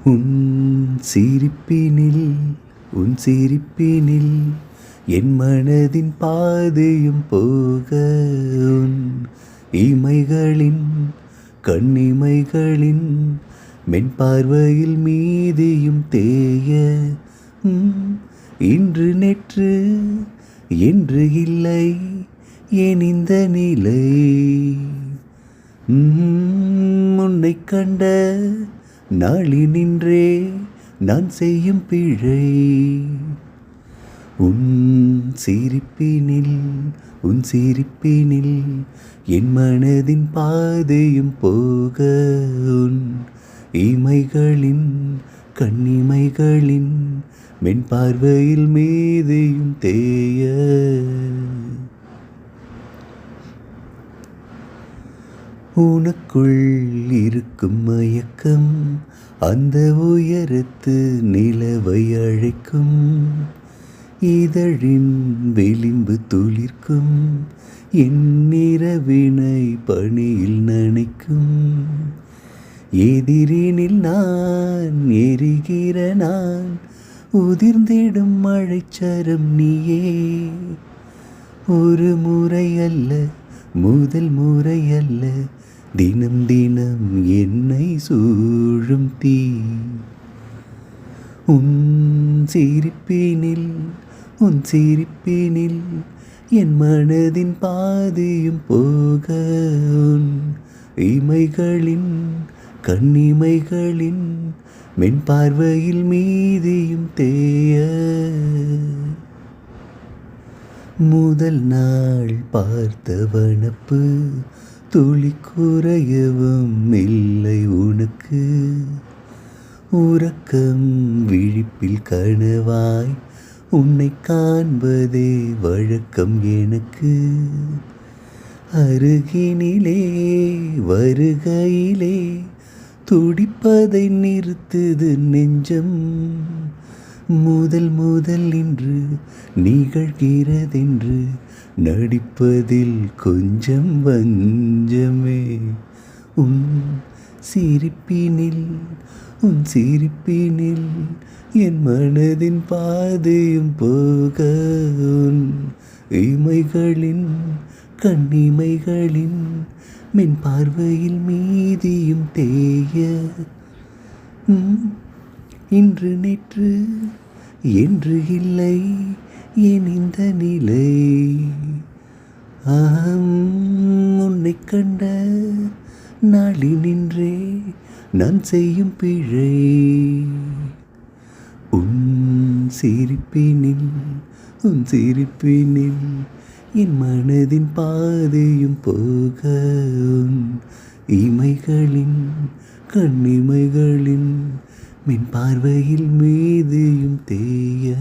உன் சிரிப்பினில் உன் சிரிப்பினில் என் மனதின் பாதையும் போக உன் இமைகளின் கண்ணிமைகளின் மென்பார்வையில் மீதியும் தேய இன்று நேற்று என்று இல்லை ஏன் இந்த நிலை உன்னை கண்ட நாளினின்றே நான் செய்யும் பிழை உன் சிரிப்பினில் என் மனதின் பாதையும் போக உன் இமைகளின் கண்ணிமைகளின் மென்பார்வையில் மீதியும் தேய உனக்குள் இருக்கும் மயக்கம் அந்த உயரத்து நிலவை அழைக்கும் இதழின் விளிம்பு துளிர்க்கும் என் இரவினை பணியில் நனைக்கும் எதிரினில் நான் எரிகிற நான் உதிர்ந்திடும் மழைச்சரம் நீயே ஒரு முறை அல்ல முதல் முறை அல்ல தினம் தினம் என்னை சூழும் தீ உன் சிரிப்பினில் என் மனதின் பாதையும் போக உன் இமைகளின் கண்ணிமைகளின் மென்பார்வையில் மீதியும் தேய முதல் நாள் பார்த்த வனப்பு துளி குறையவும் இல்லை உனக்கு உறக்கம் விழிப்பில் கனவாய் உன்னை காண்பதே வழக்கம் எனக்கு அருகினிலே வருகையிலே துடிப்பதை நிறுத்துது நெஞ்சம் முதல் இன்று நிகழ்கிறதென்று நடிப்பதில் கொஞ்சம் வஞ்சமே உன் சிரிப்பினில் என் மனதின் பாதையும் போக உன் இமைகளின் கண்ணிமைகளின் மென் பார்வையில் மீதியும் தேய இன்று நேற்று என்று இல்லை ஏன் இந்த நிலை உன்னை கண்ட நாளினின்றே நான் செய்யும் பிழை உன் சிரிப்பினில் என் மனதின் பாதையும் போக உன் இமைகளின் கண்ணிமைகளின் மின் பார்வையில் மீதியும் தேய